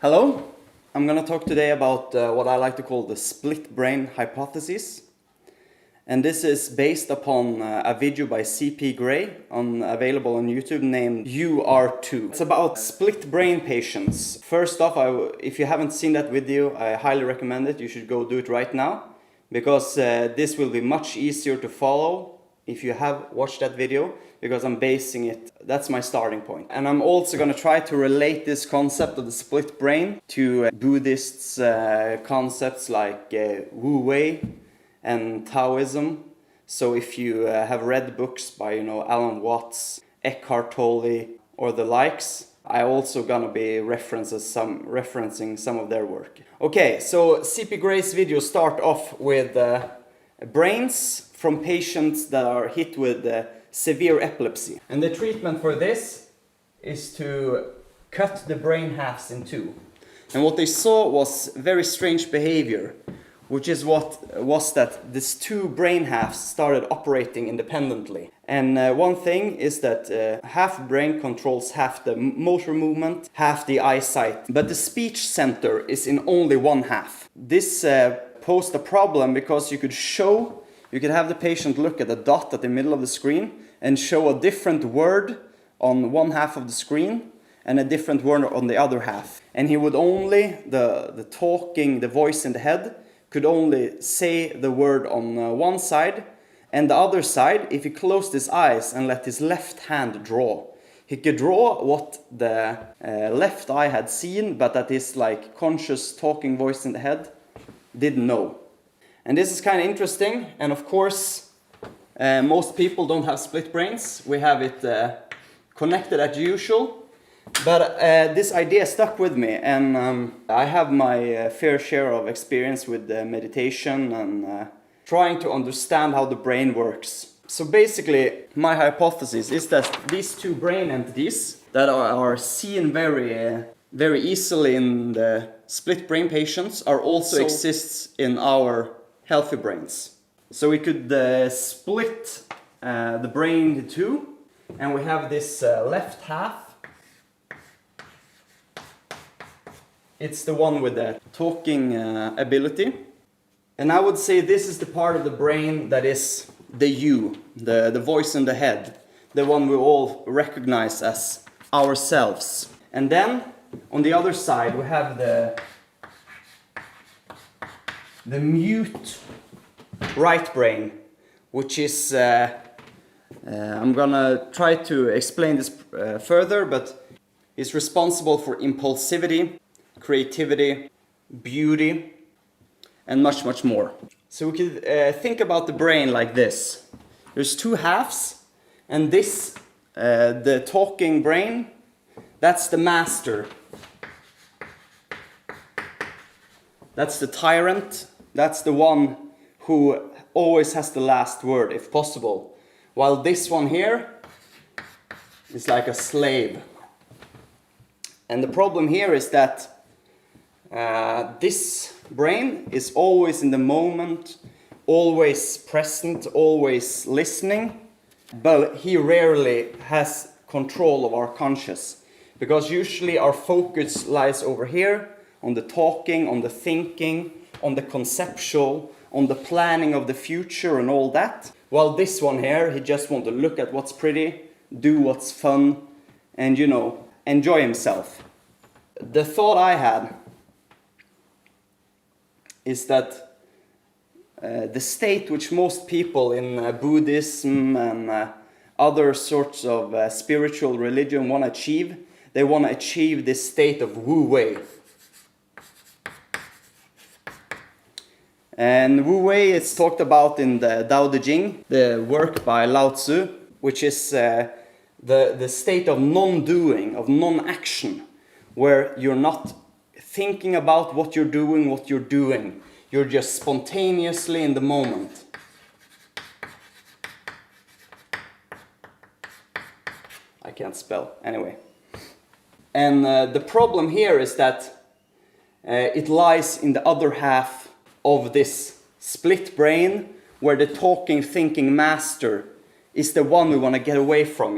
Hello, I'm going to talk today about what I like to call the split brain hypothesis. And this is based upon a video by C.P. Gray available on YouTube named UR2. It's about split brain patients. First off, if you haven't seen that video, I highly recommend it. You should go do it right now, because this will be much easier to follow if you have watched that video, because I'm basing it, that's my starting point. And I'm also going to try to relate this concept of the split brain to Buddhists' concepts like Wu-wei and Taoism. So if you have read books by, Alan Watts, Eckhart Tolle, or the likes, I also gonna be referencing some of their work. Okay, so C.P. Gray's videos start off with brains from patients that are hit with severe epilepsy. And the treatment for this is to cut the brain halves in two. And what they saw was very strange behavior, which is that these two brain halves started operating independently. And one thing is that half brain controls half the motor movement, half the eyesight, but the speech center is in only one half. This posed a problem because you could have the patient look at a dot at the middle of the screen and show a different word on one half of the screen and a different word on the other half. And he would only, the voice in the head, could only say the word on one side, and the other side, if he closed his eyes and let his left hand draw, he could draw what the left eye had seen, but that his conscious talking voice in the head didn't know. And this is kind of interesting, and of course most people don't have split brains. We have it connected as usual. But this idea stuck with me, and I have my fair share of experience with meditation and trying to understand how the brain works. So basically, my hypothesis is that these two brain entities that are seen very easily in the split brain patients also exists in our healthy brains. So we could split the brain into two, and we have this left half. It's the one with the talking ability. And I would say this is the part of the brain that is the you, the voice in the head, the one we all recognize as ourselves. And then on the other side we have the mute right brain, which is, I'm gonna try to explain this further, but it's responsible for impulsivity, creativity, beauty, and much, much more. So we could think about the brain like this. There's two halves, and this, the talking brain, that's the master. That's the tyrant. That's the one who always has the last word, if possible. While this one here is like a slave. And the problem here is that this brain is always in the moment, always present, always listening, but he rarely has control of our conscious, because usually our focus lies over here on the talking, on the thinking, on the conceptual, on the planning of the future and all that, while this one here, he just wants to look at what's pretty, do what's fun, and enjoy himself. The thought I had is that the state which most people in Buddhism and other sorts of spiritual religion want to achieve, they want to achieve this state of Wu-wei. And Wu-wei is talked about in the Tao Te Ching, the work by Lao Tzu, which is the state of non-doing, of non-action, where you're not thinking about what you're doing. You're just spontaneously in the moment. I can't spell, anyway. And the problem here is that it lies in the other half of this split brain, where the talking, thinking master is the one we want to get away from,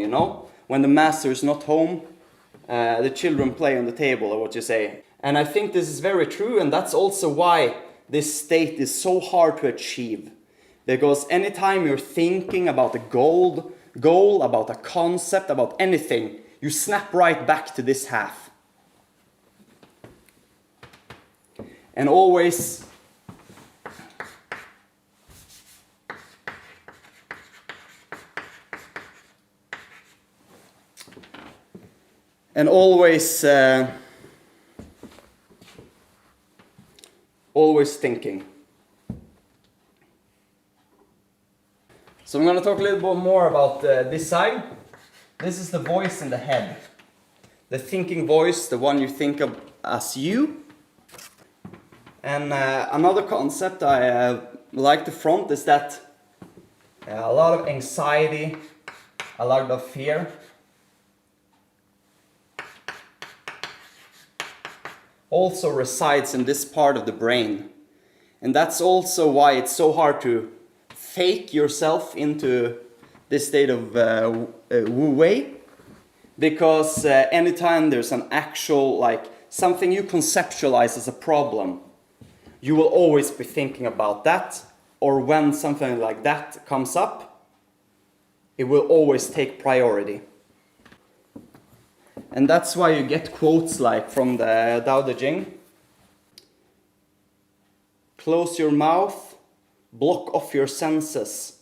When the master is not home, the children play on the table, or what you say. And I think this is very true, and that's also why this state is so hard to achieve. Because anytime you're thinking about a goal, about a concept, about anything, you snap right back to this half. And always always thinking. So I'm going to talk a little bit more about this side. This is the voice in the head. The thinking voice, the one you think of as you. And another concept I like to front is that a lot of anxiety, a lot of fear also resides in this part of the brain. And that's also why it's so hard to fake yourself into this state of Wu-wei. Because anytime there's an actual, like, something you conceptualize as a problem, you will always be thinking about that. Or when something like that comes up, it will always take priority. And that's why you get quotes like from the Tao Te Ching. Close your mouth, block off your senses,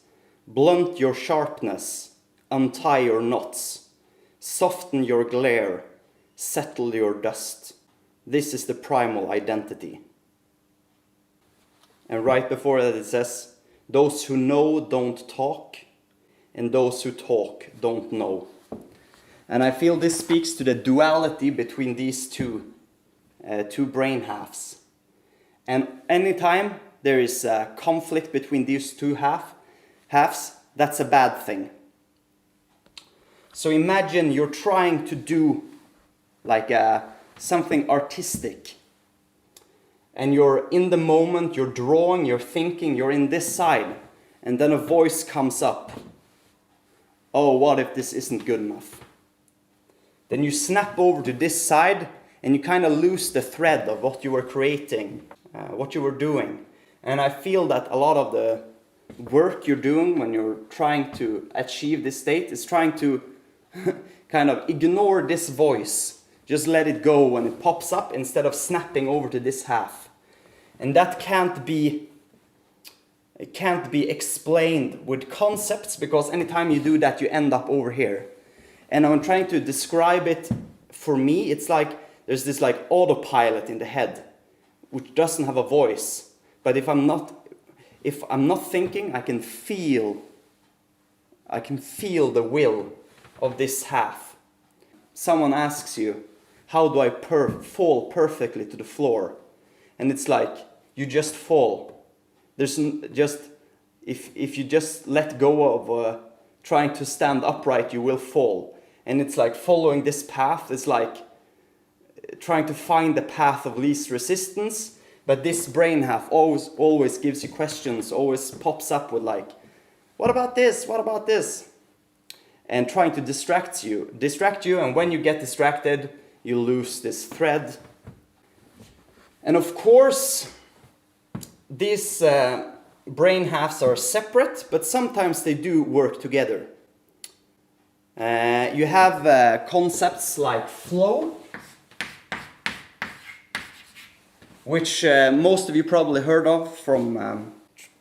blunt your sharpness, untie your knots, soften your glare, settle your dust. This is the primal identity. And right before that it says, those who know don't talk, and those who talk don't know. And I feel this speaks to the duality between these two brain halves. And anytime there is a conflict between these two halves, that's a bad thing. So imagine you're trying to do like something artistic. And you're in the moment, you're drawing, you're thinking, you're in this side. And then a voice comes up. Oh, what if this isn't good enough? Then you snap over to this side and you kind of lose the thread of what you were creating, what you were doing. And I feel that a lot of the work you're doing when you're trying to achieve this state is trying to kind of ignore this voice. Just let it go when it pops up instead of snapping over to this half. And that can't be explained with concepts, because anytime you do that, you end up over here. And I'm trying to describe it. For me, it's like there's this like autopilot in the head, which doesn't have a voice. But if I'm not thinking, I can feel the will of this half. Someone asks you, how do I fall perfectly to the floor? And it's like, you just fall. There's just, if you just let go of trying to stand upright, you will fall. And it's like following this path is like trying to find the path of least resistance. But this brain half always gives you questions, always pops up with like, what about this? What about this? And trying to distract you. And when you get distracted, you lose this thread. And of course, these brain halves are separate, but sometimes they do work together. You have concepts like flow, which most of you probably heard of from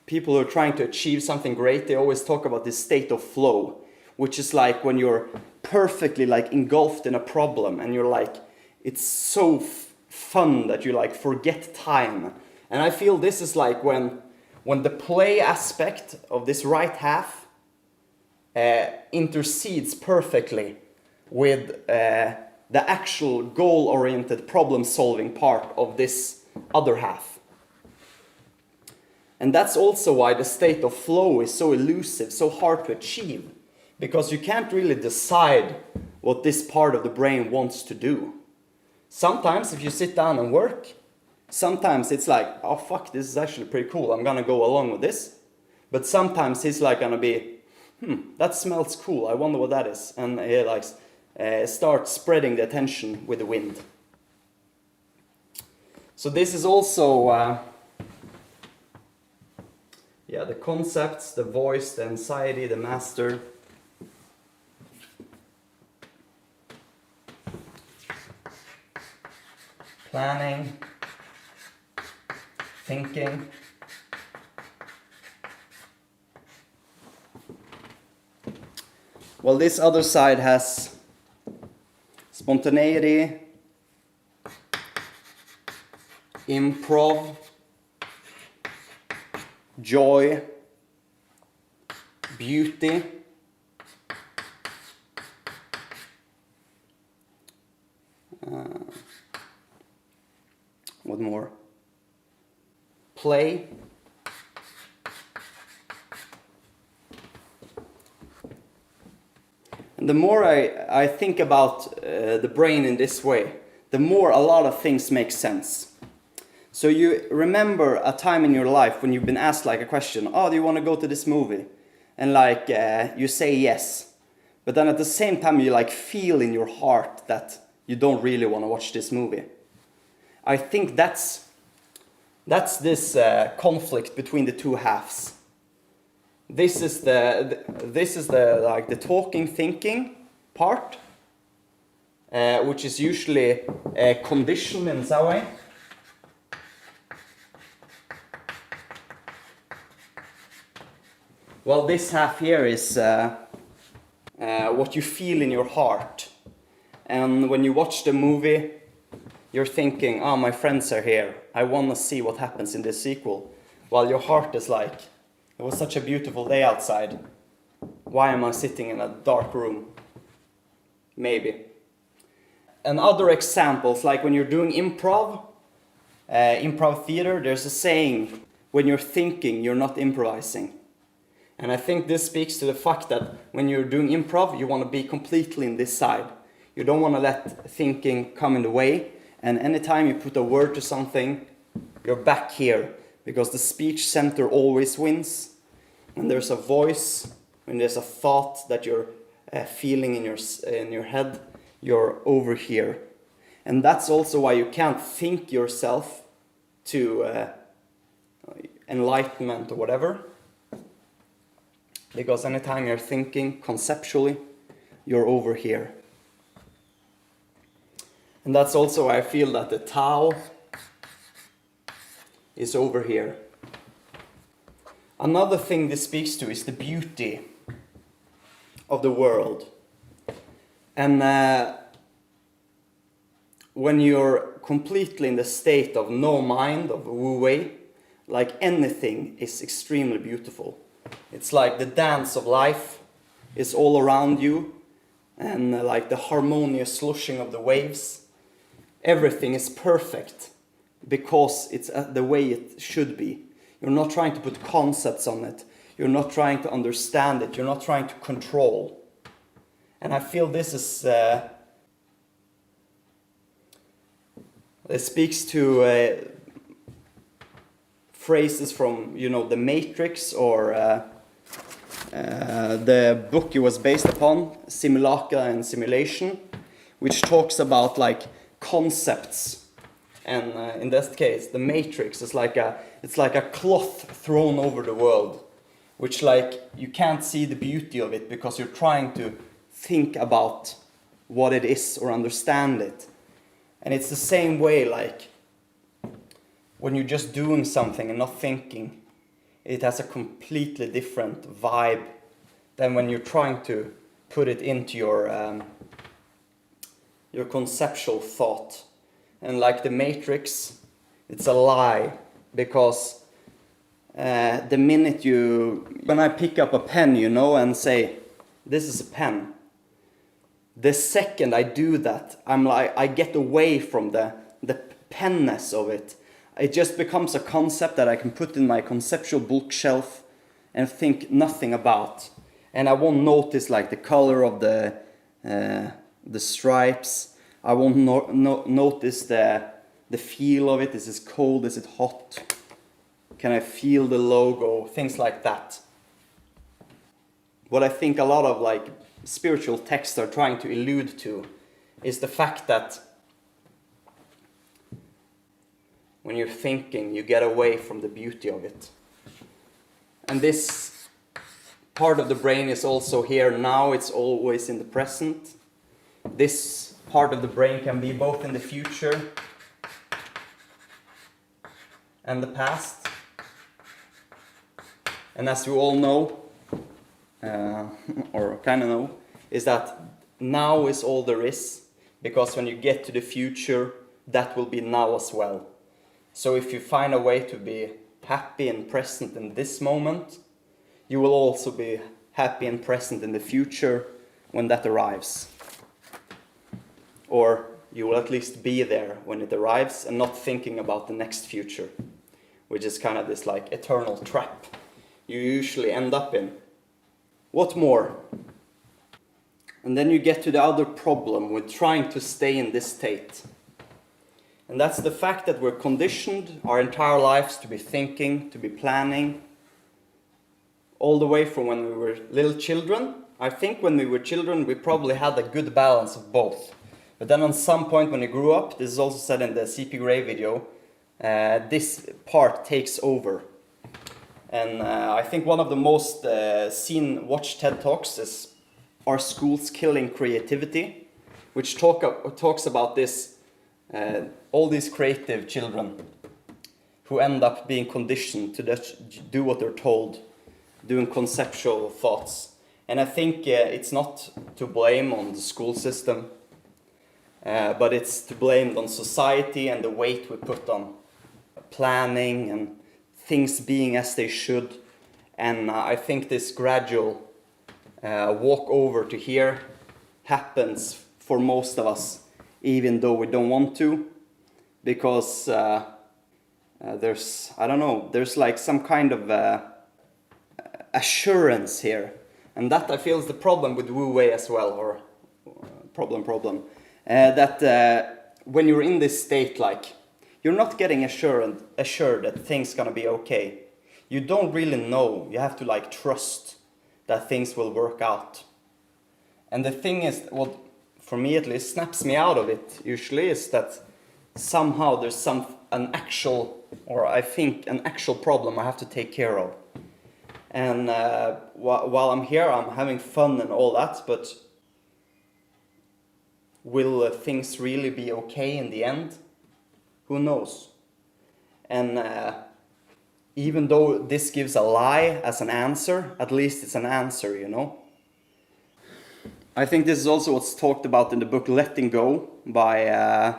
people who are trying to achieve something great. They always talk about this state of flow, which is like when you're perfectly like engulfed in a problem and you're like, it's so fun that you like forget time. And I feel this is like when the play aspect of this right half intercedes perfectly with the actual goal-oriented problem-solving part of this other half. And that's also why the state of flow is so elusive, so hard to achieve, because you can't really decide what this part of the brain wants to do. Sometimes if you sit down and work, sometimes it's like, oh fuck, this is actually pretty cool, I'm gonna go along with this. But sometimes he's like gonna be, that smells cool, I wonder what that is. And he likes, start spreading the attention with the wind. So this is also the concepts, the voice, the anxiety, the master. Planning, thinking. Well, this other side has spontaneity, improv, joy, beauty, what more? Play. And the more I think about the brain in this way, the more a lot of things make sense. So you remember a time in your life when you've been asked like a question, oh, do you want to go to this movie? And like you say yes. But then at the same time you like feel in your heart that you don't really want to watch this movie. I think that's this conflict between the two halves. This is the like the talking, thinking part, which is usually conditioned in some way. Well, this half here is what you feel in your heart, and when you watch the movie, you're thinking, "Oh, my friends are here. I want to see what happens in this sequel," while your heart is like, "It was such a beautiful day outside. Why am I sitting in a dark room?" Maybe. And other examples, like when you're doing improv theater, there's a saying, when you're thinking, you're not improvising. And I think this speaks to the fact that when you're doing improv, you want to be completely in this side. You don't want to let thinking come in the way. And anytime you put a word to something, you're back here. Because the speech center always wins. When there's a voice, when there's a thought that you're feeling in your head, you're over here. And that's also why you can't think yourself to enlightenment or whatever. Because anytime you're thinking conceptually, you're over here. And that's also why I feel that the Tao is over here. Another thing this speaks to is the beauty of the world. And when you're completely in the state of no mind, of Wu-wei, like anything is extremely beautiful. It's like the dance of life is all around you, and like the harmonious slushing of the waves. Everything is perfect because it's the way it should be. You're not trying to put concepts on it. You're not trying to understand it. You're not trying to control. And I feel this is it speaks to phrases from, The Matrix, or the book it was based upon, Simulacra and Simulation, which talks about like concepts. And in this case, the Matrix is like a cloth thrown over the world, which like you can't see the beauty of it because you're trying to think about what it is or understand it. And it's the same way, like when you're just doing something and not thinking, it has a completely different vibe than when you're trying to put it into your conceptual thought. And like the Matrix, it's a lie, because the minute when I pick up a pen, and say, this is a pen, the second I do that, I get away from the penness of it. It just becomes a concept that I can put in my conceptual bookshelf and think nothing about. And I won't notice like the color of the stripes. I won't notice the feel of it. Is it cold? Is it hot? Can I feel the logo? Things like that. What I think a lot of like spiritual texts are trying to allude to is the fact that when you're thinking, you get away from the beauty of it. And this part of the brain is also here now, it's always in the present. This part of the brain can be both in the future and the past. And as you all know, or kind of know, is that now is all there is, because when you get to the future, that will be now as well. So if you find a way to be happy and present in this moment, you will also be happy and present in the future when that arrives. Or you will at least be there when it arrives and not thinking about the next future, which is kind of this like eternal trap you usually end up in. What more? And then you get to the other problem with trying to stay in this state. And that's the fact that we're conditioned our entire lives to be thinking, to be planning, all the way from when we were little children. I think when we were children, we probably had a good balance of both. But then on some point when you grew up, this is also said in the C.P. Gray video, this part takes over. And I think one of the most watched TED Talks is Are Schools Killing Creativity? Which talks about this, all these creative children who end up being conditioned to do what they're told, doing conceptual thoughts. And I think it's not to blame on the school system, but it's to blame on society and the weight we put on planning and things being as they should. And I think this gradual walk over to here happens for most of us, even though we don't want to, because there's, I don't know, there's like some kind of assurance here. And that I feel is the problem with Wu-wei as well, or problem. That when you're in this state, like, you're not getting assured that things gonna be okay. You don't really know. You have to like trust that things will work out. And the thing is, what for me at least snaps me out of it usually is that somehow there's an actual problem I have to take care of. And while I'm here, I'm having fun and all that, but will things really be okay in the end? Who knows? And even though this gives a lie as an answer, at least it's an answer, you know? I think this is also what's talked about in the book Letting Go by,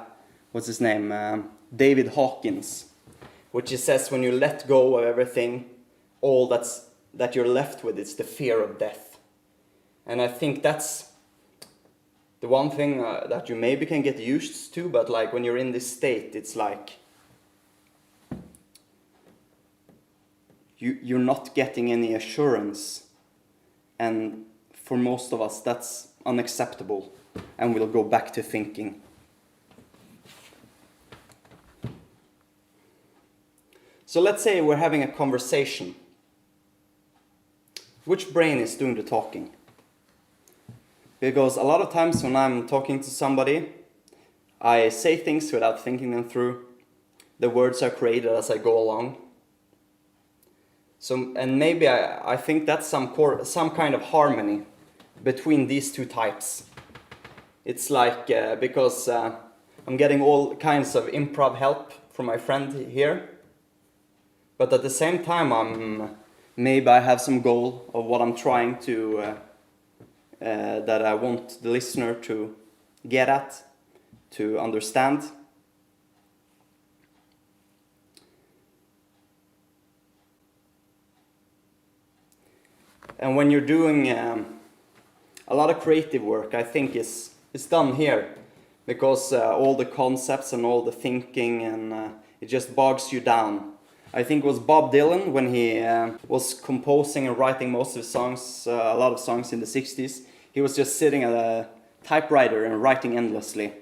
what's his name? David Hawkins. Which he says when you let go of everything, all that you're left with is the fear of death. And I think that's the one thing that you maybe can get used to, but like when you're in this state, it's like you're not getting any assurance. And for most of us, that's unacceptable, and we'll go back to thinking. So let's say we're having a conversation. Which brain is doing the talking? Because a lot of times when I'm talking to somebody, I say things without thinking them through. The words are created as I go along. So, and maybe I think that's some kind of harmony between these two types. It's like, because I'm getting all kinds of improv help from my friend here, but at the same time maybe I have some goal of what I'm trying to, that I want the listener to get at, to understand. And when you're doing a lot of creative work, I think is done here, because all the concepts and all the thinking, and it just bogs you down. I think it was Bob Dylan when he was composing and writing most of his songs, a lot of songs in the 60s. He was just sitting at a typewriter and writing endlessly.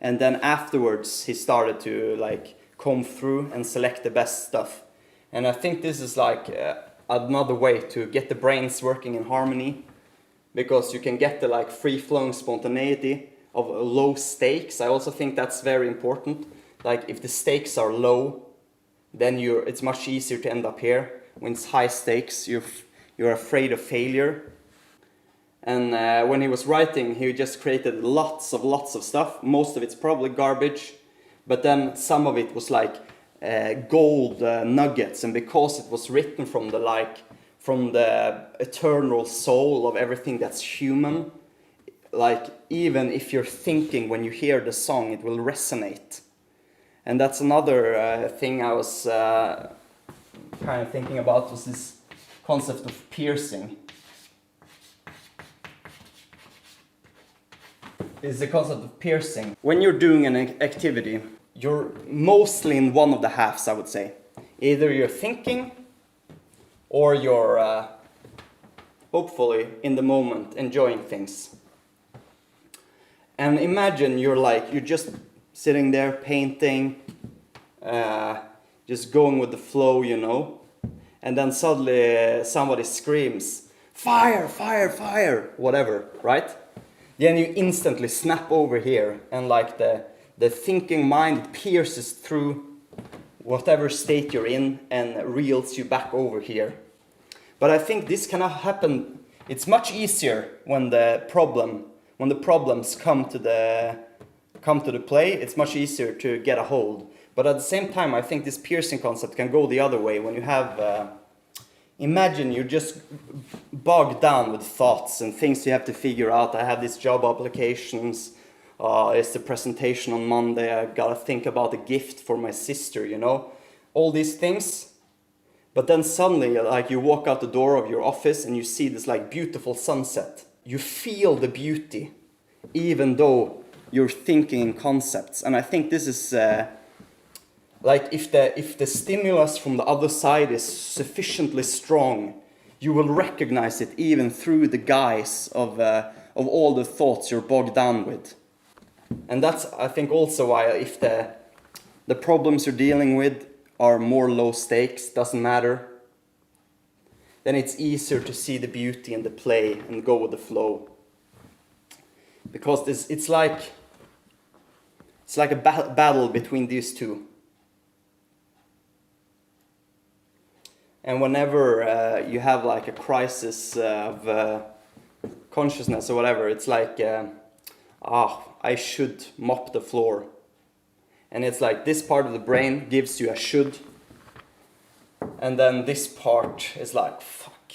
And then afterwards he started to like comb through and select the best stuff. And I think this is like another way to get the brains working in harmony, because you can get the like free-flowing spontaneity of low stakes. I also think that's very important. Like if the stakes are low, then it's much easier to end up here. When it's high stakes, you're afraid of failure. And when he was writing, he just created lots of stuff. Most of it's probably garbage, but then some of it was like gold nuggets. And because it was written from the eternal soul of everything that's human, like even if you're thinking when you hear the song, it will resonate. And that's another thing I was kind of thinking about, was this concept of piercing. Is the concept of piercing. When you're doing an activity, you're mostly in one of the halves, I would say. Either you're thinking, or you're hopefully in the moment enjoying things. And imagine you're just sitting there painting, just going with the flow, you know, and then suddenly somebody screams, "Fire, fire, fire," whatever, right? Then you instantly snap over here, and like the thinking mind pierces through whatever state you're in and reels you back over here. But I think this cannot happen. It's much easier when the problems come to the play. It's much easier to get a hold. But at the same time, I think this piercing concept can go the other way. When you have imagine you're just bogged down with thoughts and things you have to figure out. I have these job applications. It's the presentation on Monday. I gotta think about a gift for my sister, you know. All these things. But then suddenly, like, you walk out the door of your office and you see this like beautiful sunset. You feel the beauty, even though you're thinking in concepts. And I think this is like if the stimulus from the other side is sufficiently strong, you will recognize it even through the guise of all the thoughts you're bogged down with. And that's, I think, also why if the problems you're dealing with are more low stakes, doesn't matter, then it's easier to see the beauty in the play and go with the flow. Because it's like a battle between these two. And whenever you have like a crisis of consciousness or whatever, it's like, I should mop the floor. And it's like this part of the brain gives you a should. And then this part is like, fuck,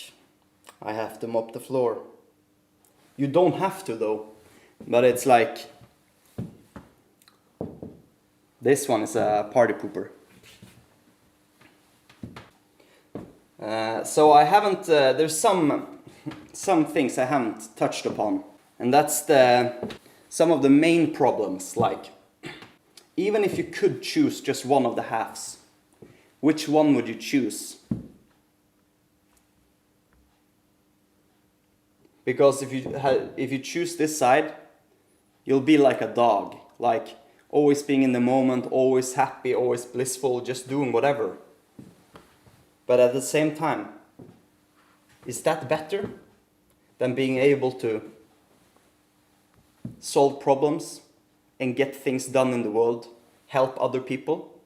I have to mop the floor. You don't have to though. But it's like, this one is a party pooper. So I haven't, there's some things I haven't touched upon. And that's some of the main problems, like, even if you could choose just one of the halves, which one would you choose? Because if you choose this side, you'll be like a dog, like always being in the moment, always happy, always blissful, just doing whatever. But at the same time, is that better than being able to solve problems and get things done in the world, help other people?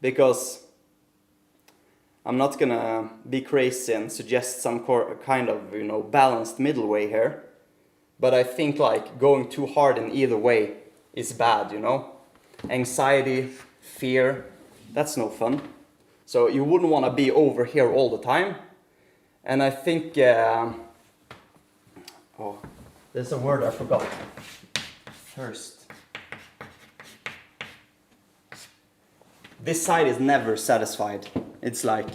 Because I'm not gonna be crazy and suggest some kind of, you know, balanced middle way here, but I think like going too hard in either way is bad, you know? Anxiety, fear, that's no fun. So you wouldn't want to be over here all the time. And I think, there's a word I forgot. Thirst. This side is never satisfied. It's like,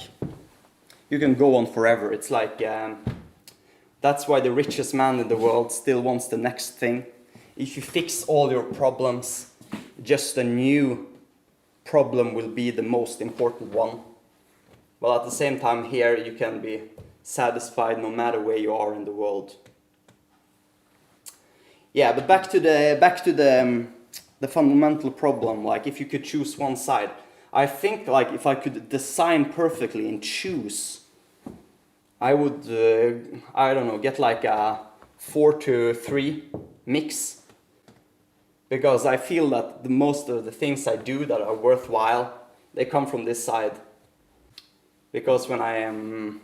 you can go on forever. It's like, that's why the richest man in the world still wants the next thing. If you fix all your problems, just a new problem will be the most important one. Well, at the same time here, you can be satisfied no matter where you are in the world. Yeah, but back to the fundamental problem. Like, if you could choose one side, I think like if I could design perfectly and choose, I would, I don't know, get like a 4-3 mix, because I feel that most of the things I do that are worthwhile, they come from this side. Because when I am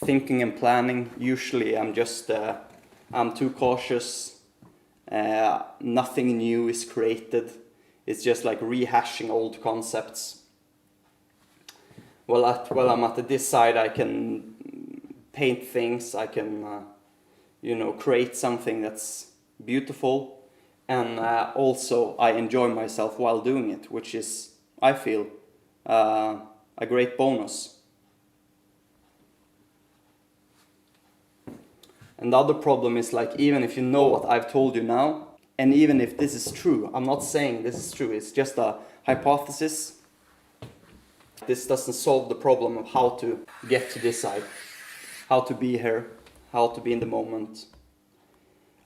thinking and planning, usually I'm just, I'm too cautious, nothing new is created, it's just like rehashing old concepts. Well, I'm at this side, I can paint things, I can, you know, create something that's beautiful, and also I enjoy myself while doing it, which is, I feel, a great bonus. And the other problem is, like, even if you know what I've told you now, and even if this is true, I'm not saying this is true, it's just a hypothesis. This doesn't solve the problem of how to get to this side, how to be here, how to be in the moment.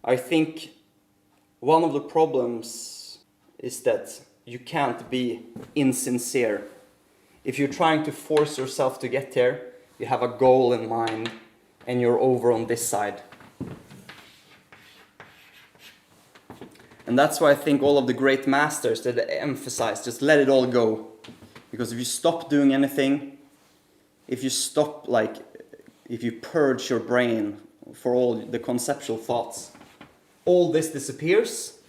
I think one of the problems is that you can't be insincere. If you're trying to force yourself to get there, you have a goal in mind, and you're over on this side. And that's why I think all of the great masters, that they emphasize, just let it all go. Because if you stop doing anything, if you stop, like, if you purge your brain for all the conceptual thoughts, all this disappears.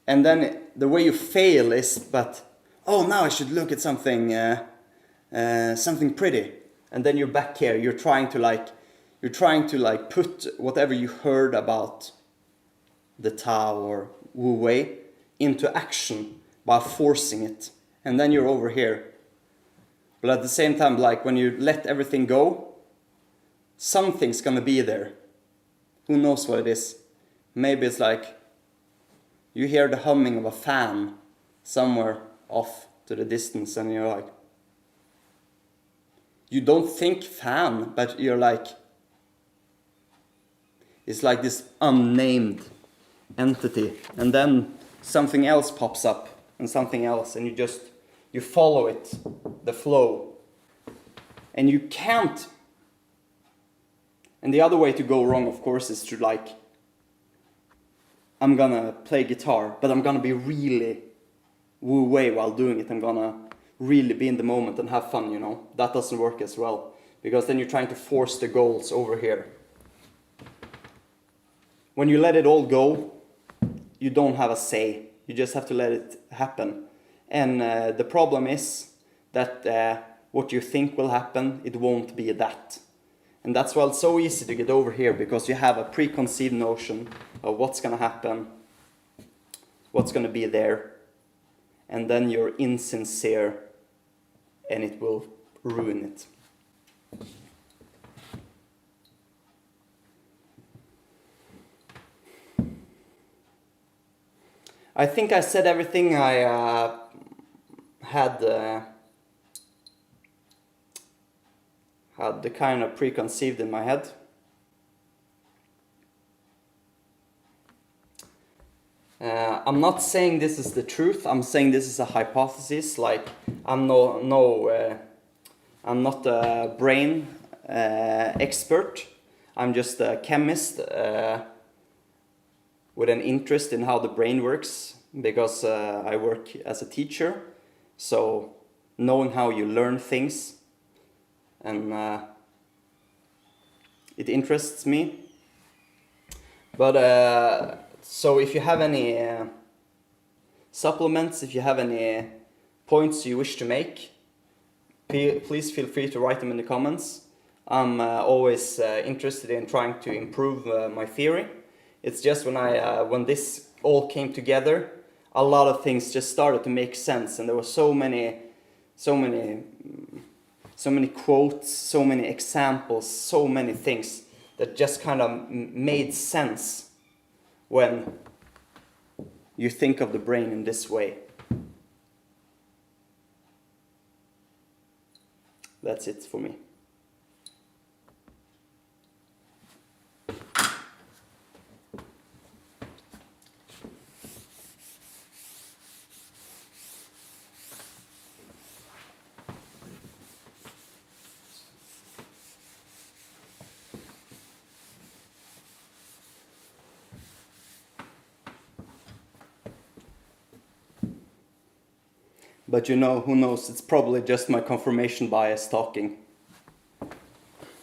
And then the way you fail is, but, oh, now I should look at something, something pretty. And then you're back here, you're trying to put whatever you heard about the Tao or Wu-wei into action by forcing it. And then you're over here. But at the same time, like, when you let everything go, something's gonna be there. Who knows what it is? Maybe it's like you hear the humming of a fan somewhere off to the distance, and you're like, you don't think fan, but you're like, it's like this unnamed entity, and then something else pops up, and something else, and you follow it, the flow, and you can't. And the other way to go wrong, of course, is to, like, I'm gonna play guitar, but I'm gonna be really Wu-wei while doing it. I'm gonna really be in the moment and have fun, you know. That doesn't work as well, because then you're trying to force the goals over here. When you let it all go, you don't have a say. You just have to let it happen. And the problem is that what you think will happen, it won't be that. And that's why it's so easy to get over here, because you have a preconceived notion of what's gonna happen, what's gonna be there, and then you're insincere, and it will ruin it. I think I said everything I had the kind of preconceived in my head. I'm not saying this is the truth. I'm saying this is a hypothesis. Like, I'm I'm not a brain expert. I'm just a chemist with an interest in how the brain works, because I work as a teacher. So knowing how you learn things, and it interests me. But so if you have any supplements, if you have any points you wish to make, please feel free to write them in the comments. I'm always interested in trying to improve my theory. It's just when this all came together, a lot of things just started to make sense, and there were so many quotes, so many examples, so many things that just kind of made sense when you think of the brain in this way. That's it for me. But you know, who knows, it's probably just my confirmation bias talking.